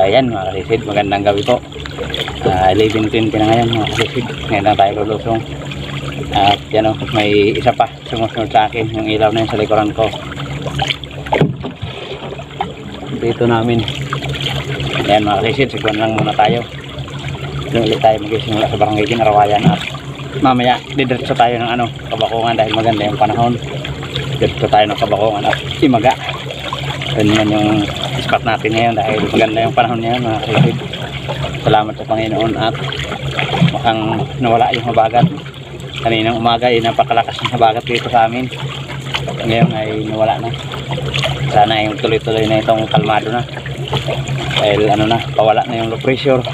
Ayan mga kasisid, magandang gabi po. 11:20 na ngayon mga kasisid. Ngayon lang tayo lulusong. At yan o, may isa pa sumusunod sa akin, yung ilaw na yun sa likuran ko. Dito namin. Ayan mga kasisid, sigwan lang muna tayo. Doon ulit tayo mag-isimula sa barangay Ginarawayan. At mamaya didiretso tayo ng Kabakungan dahil maganda yung panahon. Didiretso tayo ng Kabakungan at Imaga. Yan yung spot natin ngayon dahil maganda yung panahon ngayon mga kaibigan. Salamat sa Panginoon at mukhang nawala yung habagat. Kaninang umaga ay napakalakas ng habagat dito sa amin. Ngayon ay nawala na. Sana yung tuloy-tuloy na itong kalmado na. Dahil pawala na yung low pressure.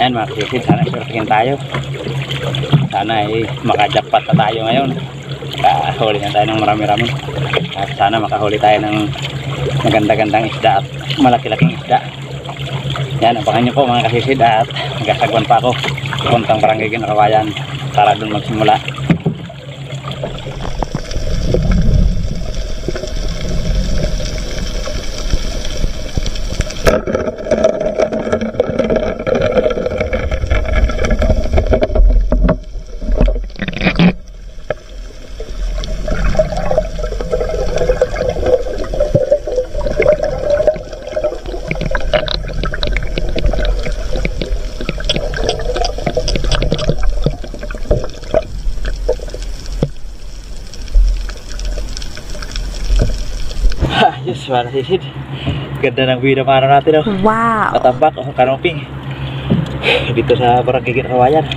Ayan mga kaibigan, sana surfing tayo. Sana ay makajackpot na tayo ngayon. Makahuli na tayo ng marami-rami. At sana makahuli tayo ng maganda-gandang isda at malaki-laking isda. Yan, abangan nyo po mga kasisid at magasagwan pa ako puntang barangay Ginarawayan para doon magsimula. Yes, mga kasisid, ganda ng view na para natin Wow! Matambak o kanoping dito sa barangay Ginarawayan.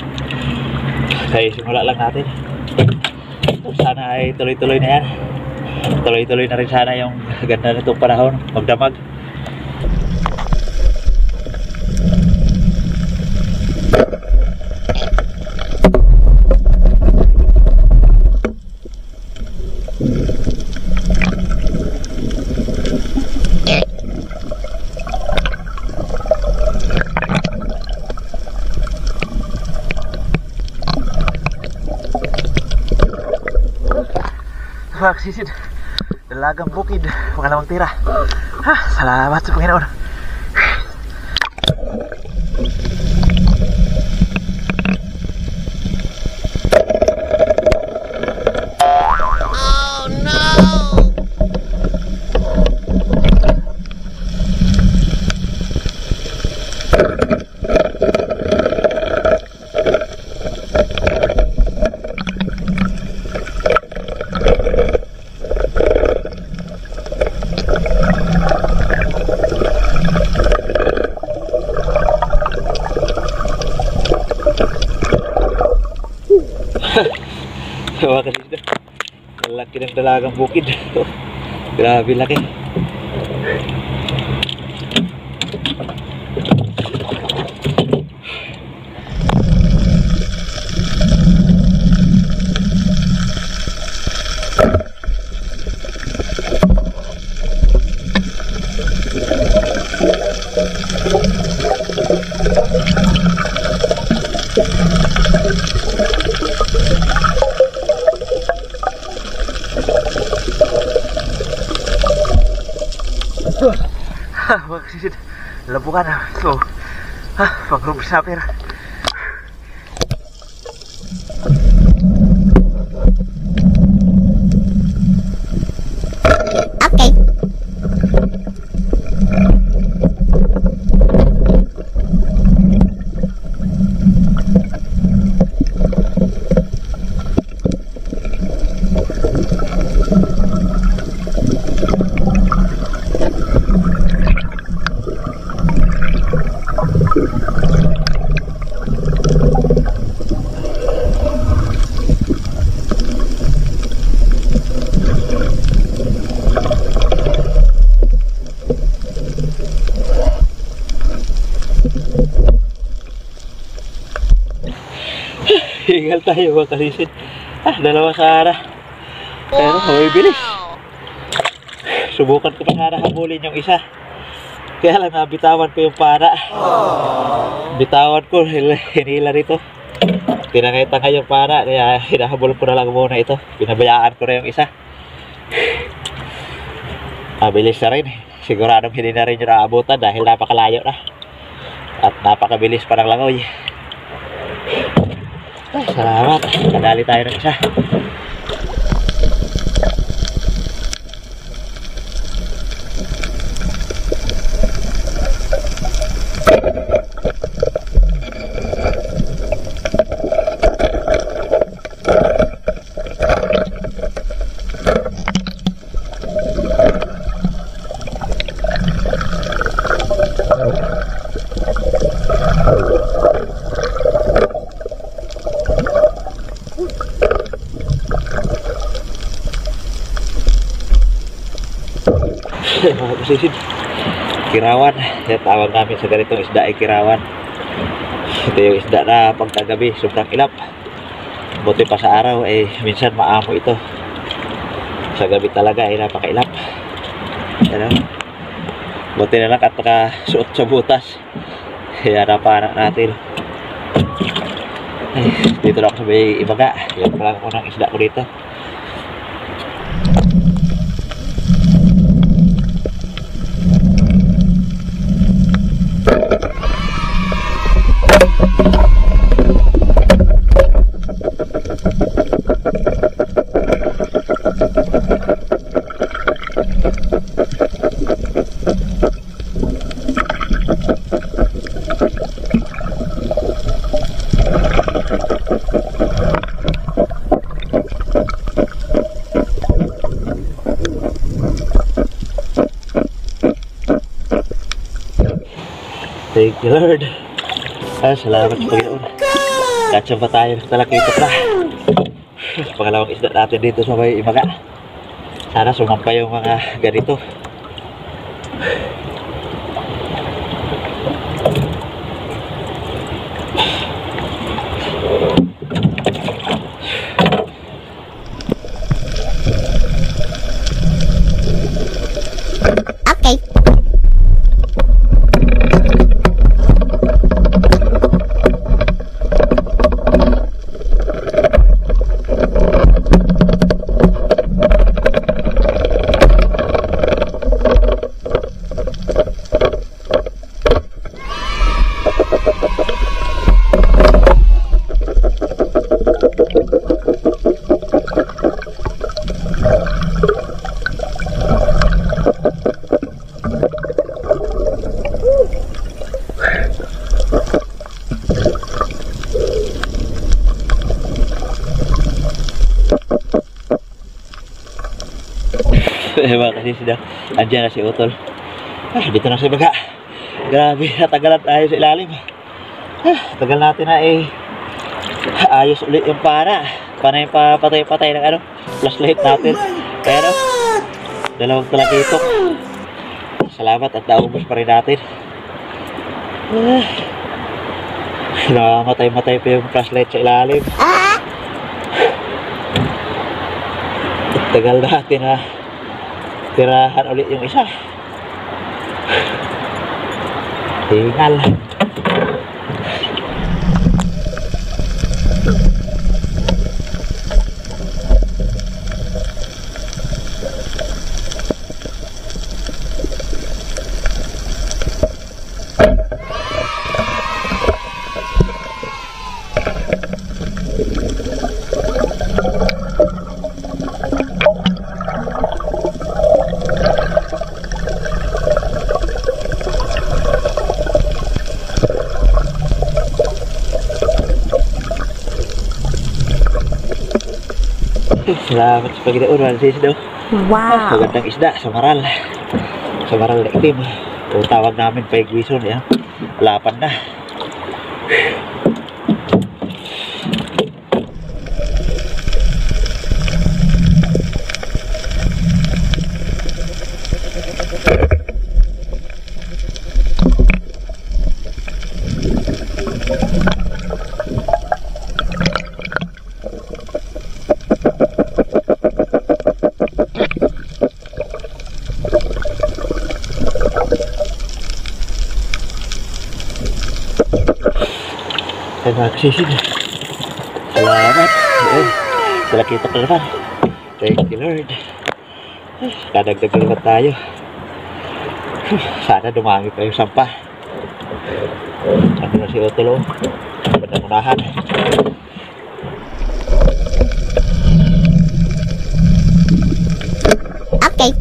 Kaya simula lang natin. Sana ay tuloy-tuloy na yan. Tuloy-tuloy na rin sana yung ganda nitong panahon, magdamag. Mga kasisid, dalagang bukid, pangalawang tira. Salamat sa Panginoon. Oh no! Mga kasisid, laki ng dalagang bukid. Grabe laki. Mga kasisid, labukan so pang-room snapper. Okay. Mabagal tayo mga kasisid. Dalawa sana. Pero may bilis. Subukan ko pa sana habulin yung isa. Kaya lang nabitawan ko yung para. Bitawan ko, hinila rito. Tinakita nga yung para, kaya hinahabol ko na lang muna ito. Pinabayaan ko na yung isa. Mabilis na rin. Siguradong hindi na rin yung naabutan dahil napakalayo na. At napakabilis pa ng langoy. Ay, salamat. Kadali tayo ng isa. Mga kusisid, kirawan. Yung tawag namin sa ganitong isda ay kirawan. Ito yung isda na pagkagabi sobrang ilap. Buti pa sa araw eh minsan maamo ito. Sa gabi talaga ay napakailap. Ano? Buti na lang at nakasuot sa butas. Kaya napanak natin. Ay, dito na ako sa may ibaga. Yan pa lang unang isda ko dito. Thank you Lord. Salamat sa Panginoon. Katsa pa tayo ng talakita na. Pangalawang isda natin dito sa may ibaga. Sana sumampa yung mga ganito. Okay. Mga kasisida, andyan na si Utol. Dito na sa baga. Grabe, natagalan tayo sa ilalim. Tagal natin na ayos ulit yung para. Panay pa patay-patay ng flashlight natin. Pero dalawang talakitok. Salamat at naubos pa rin natin. Nakamatay-matay pa yung flashlight sa ilalim. Tagal natin na tirahan ulit yung isa. Tingal. Salamat sa Panginoon, Francis daw. Wow. Magandang isda sa maral. Sa maral na itim. O tawag namin paigwison yan. Lapan na. Ay mga kasisid. Salamat. Ayun. Sila kita ka naman. Thank you Lord. Kadagdag naman tayo. Sana dumami pa yung sampah. Ano na si Otelo? Unahan. Okay.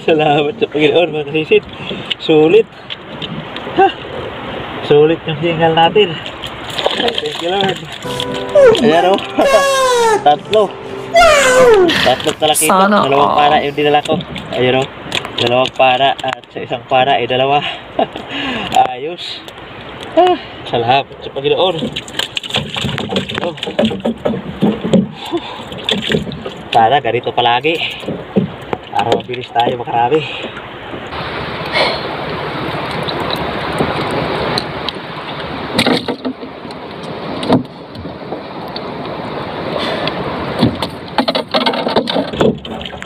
Salamat sa Panginoon mga kasisid. Sulit. Ha! Sulit yung hingal natin. Thank you Lord. Ayan o. Tatlo. Tatlong talakita. Sana Dalawang all. para yung dinala ko. Ayan o. Dalawang para at sa isang para ay dalawa. Ayos. Ah, salamat sa Panginoon. Tatlo. Sana ganito palagi. Para mabilis tayo makarami.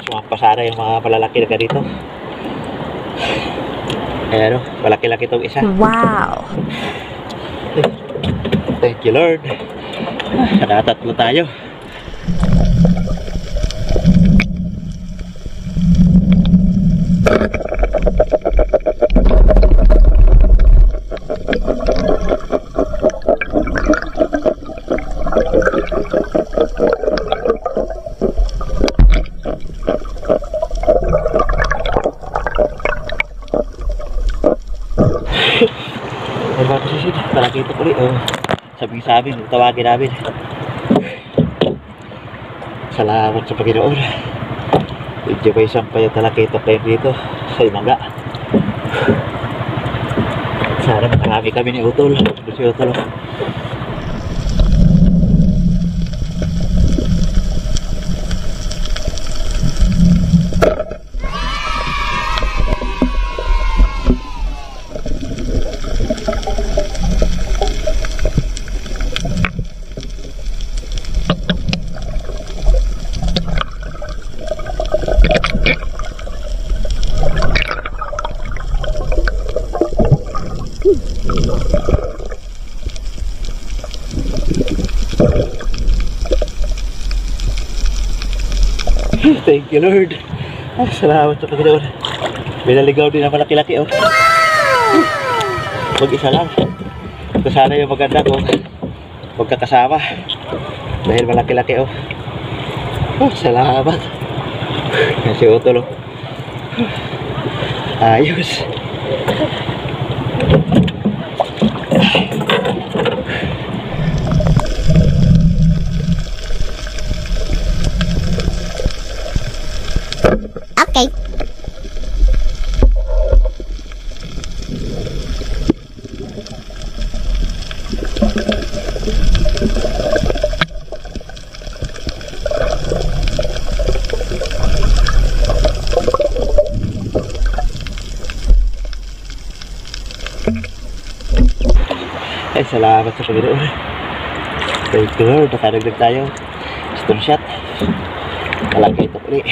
Sumampa sana yung mga malalaki na ganito. Ayan o, malaki-laki itong isa. Wow. Thank you Lord. Nakatatlo tayo. Ay mga kasisid, talakita ko ulit. Sabi sa amin, tawagin namin. Salamat sa Panginoon. Medyo may sampay yung talakita kayo dito sa Imaga. Sana makarami kami ni Utol. Si Utol. Thank you Lord. Ay, salamat sa Panginoon. May naligaw din ang malaki-laki oh. Mag-isa lang. Ito sana yung maganda ko magkakasama. Dahil malaki-laki oh. Oh, salamat. Kasi Utol oh. Ayos. Okay. Ay, salamat sa Panginoon. Thank you Lord. Nakadagdag tayo. Stone shot. Malaki ito ulit.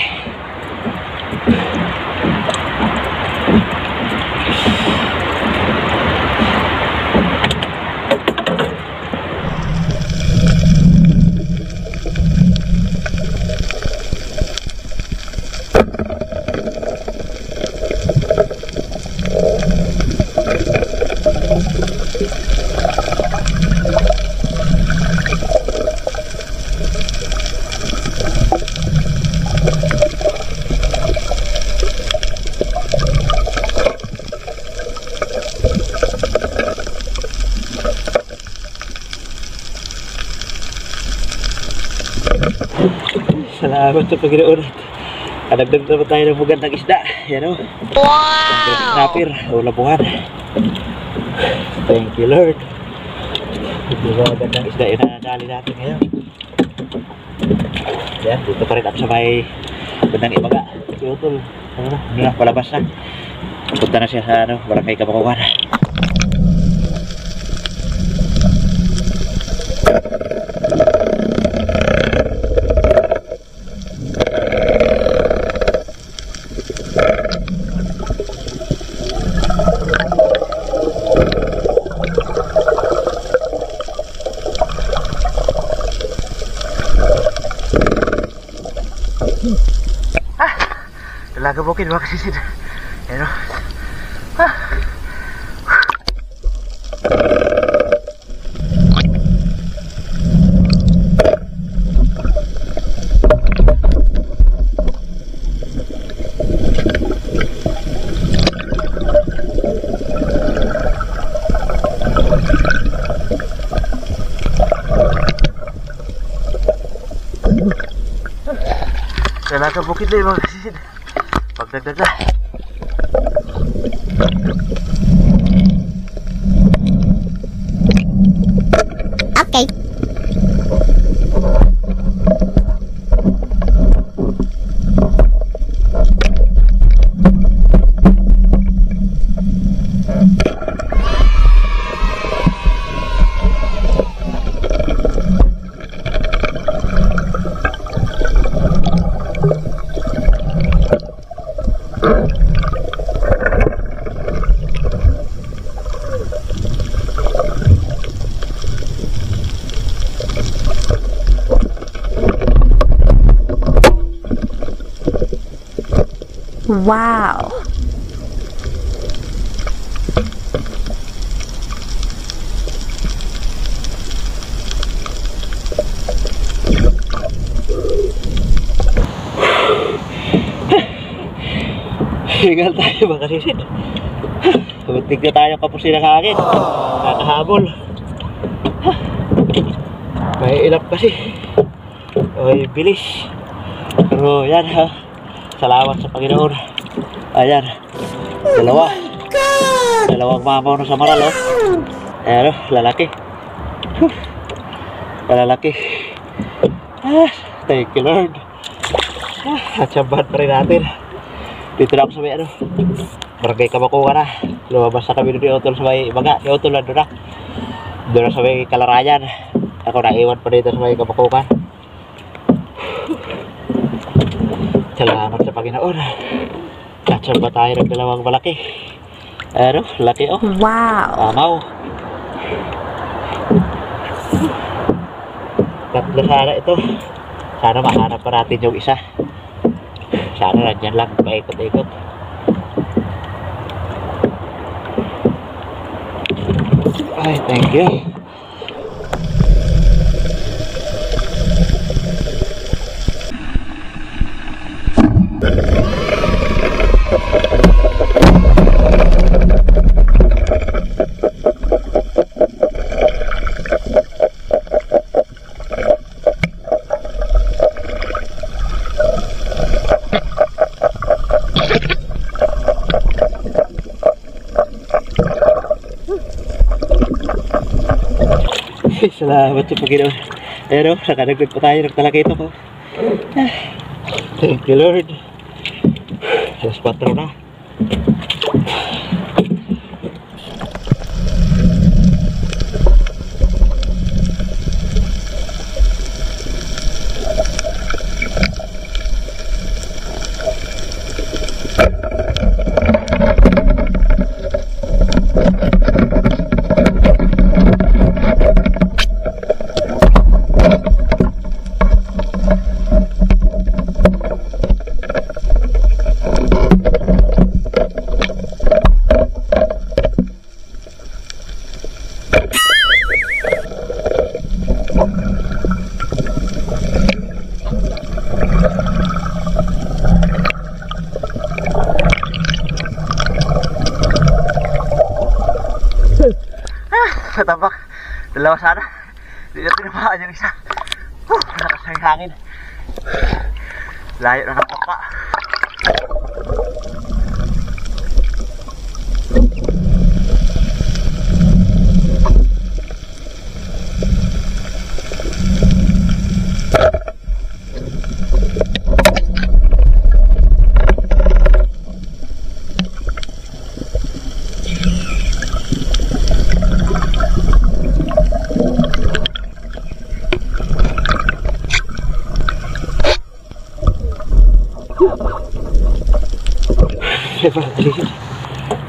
Salamat sa Panginoon. Kadagdag naman tayo ng magandang isda. Yan o. Wow! Snapper o labuhan. Thank you, Lord. Ito ba magandang isda yung nadali natin ngayon. Yan, dito pa rin ako sa may bandang Ibaga. Utol. Ano na, palabas na. Punta na siya sa Barangay Kabakuan. Talaga bukid mga kasisid. Ayan o. Talaga bukid na yung mga kasisid. Pagdagdag na. Okay. Wow. Higal tayo mga kasisid. Butig na tayo kapusin ng hangin. Kakahabol. May ilap kasi. Ay, bilis. Pero yan ha. Salamat sa Panginoon. Ayan. Dalawang mamaw na sa maral oh. Ayan oh, lalaki. Malalaki. Thank you Lord. Atsabahan pa rin natin. Dito na ako sa may Barangay Kabakuan na. Lumabas na kami doon ni Otol sa may Ibaga. Si Otol na doon na. Doon na sa may Kalarayan. Ako naiwan pa dito sa may Kabakuan. Salamat sa Panginoon. Katsal ba tayo ng dalawang malaki? Ano? Laki oh. Wow. Amaw. Tatlo sana ito. Sana mahanap pa natin yung isa. Sana nandyan lang. Paikot-ikot. Ay, thank you. Salamat sa Panginoon. Pero, nakadagdag pa tayo ng talakito ko. Thank you Lord. Alas 4 na. Natabak. Dalawa sana. Hindi na tinamaan yung isa. Lakas na yung hangin. Layo na ng papa.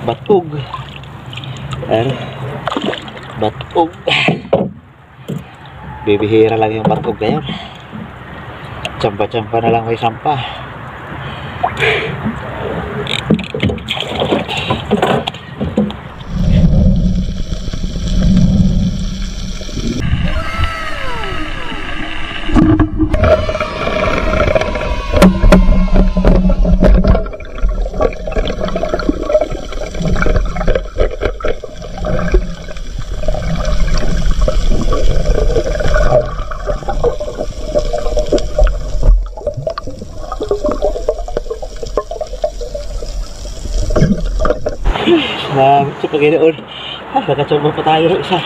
Batog. Ano? Batog. Bibihira lang yung batog ngayon. Tsampa-tsampa na lang may sampah. Salamat sa Panginoon. Nakachamba pa tayo ng isa.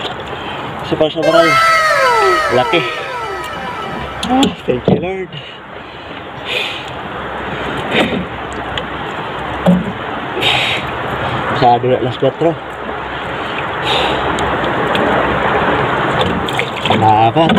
Isa pa sa maral. Laki. Thank you, Lord. Masyado na alas 4. Salamat.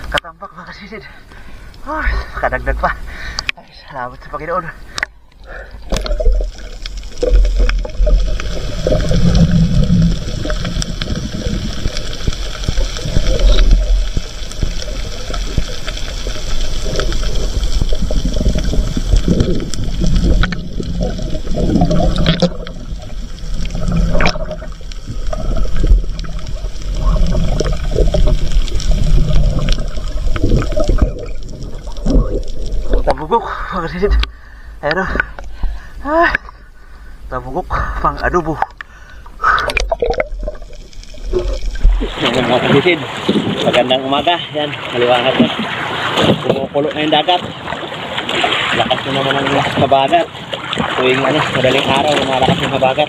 Katambak mga kasisid. Kadagdag pa. Ay, salamat sa Panginoon. Tabugok mga kasisid. Ayan o. Tabugok pang adobo. Ayan mga kasisid. Magandang umaga. Yan, maliwanag na. Kumukulo na yung dagat. Lakas na naman ang habagat. Tuwing madaling araw, lumalakas yung habagat.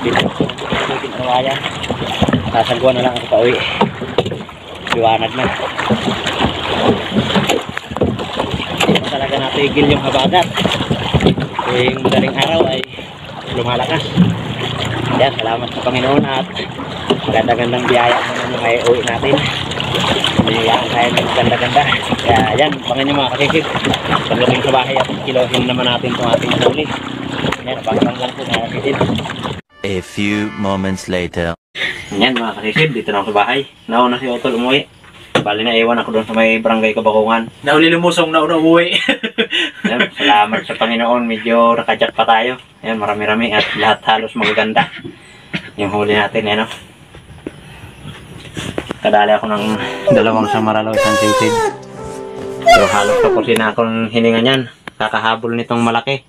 Dito ang awayan. Sasagwa na lang ako pauwi. Liwanag na. Talaga natigil yung habagat. Tuwing madaling araw ay lumalakas. Yan, salamat sa Panginoon at maganda-gandang biyaya naman yung ay uwi natin. Biniyaan tayo ng ganda-ganda. Kaya yan, bangin nyo mga kakikip. Pagdating sa bahay at kilohin naman natin itong ating huli. Yan, banggang lang po mga kakikip. A few moments later. Yan mga kakikip, dito na ako sa bahay. Nauna si Otol umuwi. Bali na iwan ako doon sa may barangay Kabakungan. Nauli lumusong na umuwi. Yan, salamat sa Panginoon. Medyo nakajak pa tayo. Yan, marami-rami at lahat halos magaganda. Yung huli natin, yan o. Kadali ako ng dalawang samaralo, isang sisig. So halos tapusin na akong hininga niyan. Kakahabol nitong malaki.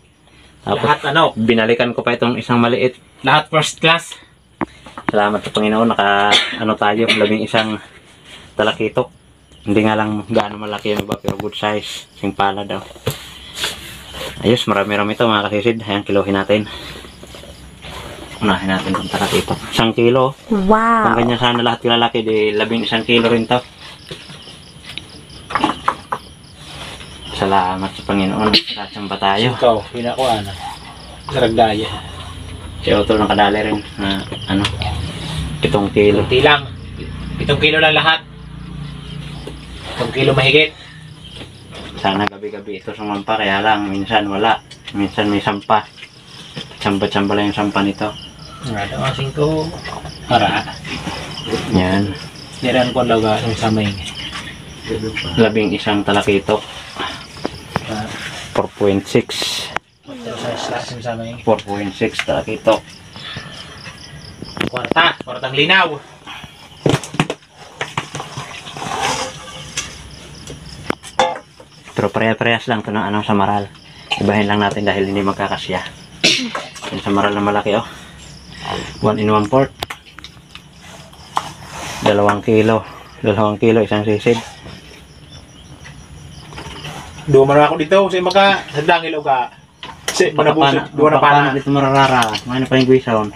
Tapos, Lahat binalikan ko pa itong isang maliit. Lahat first class. Salamat sa Panginoon. Tayo, 11 talakitok. Hindi nga lang gaano malaki yung iba, pero good size. Simpala daw. Ayos, marami-rami ito mga kasisid. Ayan, kilohin natin. Unahin natin itong talakitok. 1 kilo. Kung Wow. ganyan sana lahat yung lalaki, di 11 kilo rin to. Salamat sa Panginoon. Sasamba tayo. Ikaw, pinakuha na. Karagdaya. Si Otto ng kadali rin na 7 kilo. Kunti lang. 7 kilo lang lahat. 7 kilo mahigit. Sana gabi-gabi ito sumampa, kaya lang minsan wala. Minsan may sampa. Tsamba-tsamba lang yung sampa nito. Nga daw asing ko. Para. Yan. Niran ko daw sa may. 11 talakitok. 4.6. 4.6 talaga ito. Kwartang linaw. Pero pare-parehas lang ito ng ano, samaral. Ibahin lang natin dahil hindi magkakasya. Yung samaral na malaki, oh. 1 in 1/4. 2 kilo. 2 kilo, isang sisid. Duwa man ako dito kasi maka sadang ilaw ka. Kasi manabusog, duwa na pana. Dito mararara. Mana pa yung guisaon.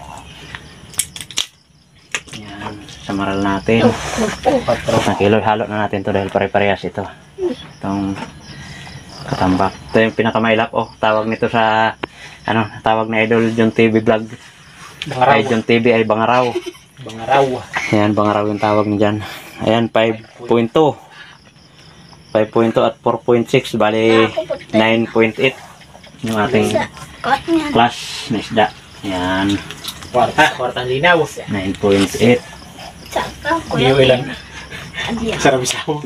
Yan, samaral natin. 1 kilo, halo na natin to dahil pare-parehas ito. Itong katambak. Ito yung pinakamailap, oh. Tawag nito sa, ano, tawag na Idol John TV vlog. Ay, John TV ay Bangaraw. Ayan, Bangaraw yung tawag niya dyan. Ayan, 5.2. 5.2 at 4.6. Bali, 9.8. Yung ating class na isda. Ayan, Kwartang linaw. 9.8. Iyo ilan. Sarap isaw.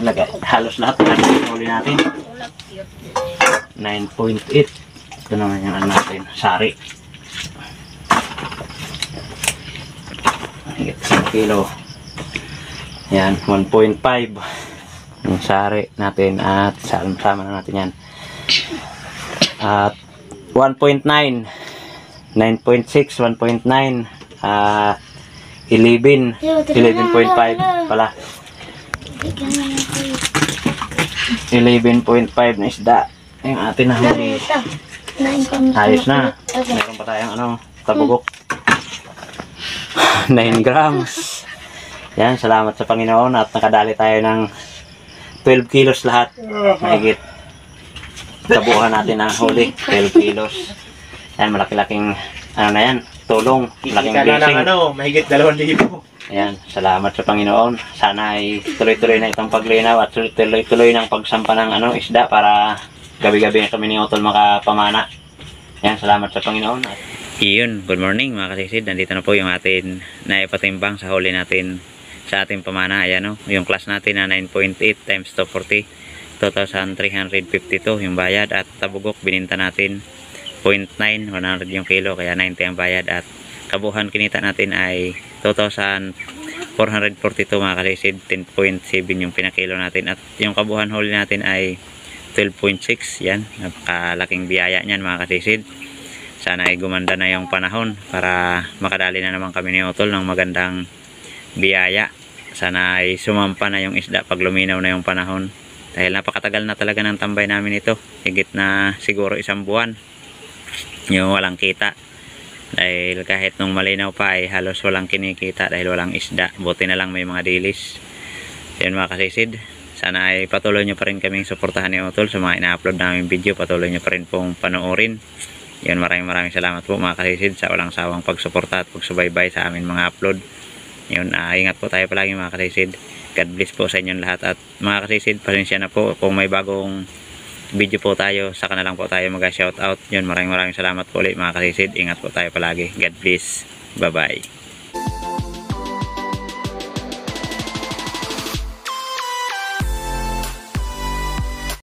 Lagay, halos lahat na huli natin. 9.8. Ito naman yung ano natin, sari. Higit 1 kilo. Yan, 1.5. Yung sari natin at sama na natin yan. At 1.9. 9.6, 1.9. 11. 11.5 pala. 11.5 na isda. Yung atin na huli. Ayos na. Meron pa tayong ano, tabugok. 9 grams. Yan, salamat sa Panginoon at nakadali tayo ng 12 kilos lahat. Mahigit. Kabuuan natin ang huli. 12 kilos. Yan, malaki-laking ano na yan, tulong. Malaking blessing. Mahigit 2,000. Ayan, salamat sa Panginoon. Sana ay tuloy-tuloy na itong paglinaw at tuloy-tuloy ng pagsampa ng ano, isda para gabi-gabi na kami ni Utol makapamana. Ayan, salamat sa Panginoon. Iyon, good morning mga kasisid. Nandito na po yung atin na ipatimbang sa huli natin sa ating pamana. Ayan o, yung class natin na 9.8 times 240. 2,352 yung bayad at tabugok bininta natin 0.9, 100 yung kilo kaya 90 ang bayad at kabuhan kinita natin ay 2,442 mga kasisid. 10.7 yung pinakilo natin at yung kabuhan huli natin ay 12.6. Yan, napakalaking biyaya niyan mga kasisid. Sana ay gumanda na yung panahon para makadali na naman kami ni Utol ng magandang biyaya. Sana ay sumampa na yung isda pag luminaw na yung panahon dahil napakatagal na talaga ng tambay namin ito, higit na siguro 1 buwan yung walang kita dahil kahit nung malinaw pa ay halos walang kinikita dahil walang isda. Buti na lang may mga dilis. Yan mga kasisid, sana ay patuloy nyo pa rin kaming suportahan ni Utol sa mga ina-upload namin video. Patuloy nyo pa rin pong panoorin. Yan, maraming salamat po mga kasisid sa walang sawang pagsuporta at pagsubaybay sa amin mga upload. Yun, ingat po tayo palagi mga kasisid. God bless po sa inyong lahat at mga kasisid, pasensya na po kung may bagong video po tayo, saka na lang po tayo mag-shoutout. Yun, maraming salamat po ulit mga kasisid. Ingat po tayo palagi. God bless. Bye bye.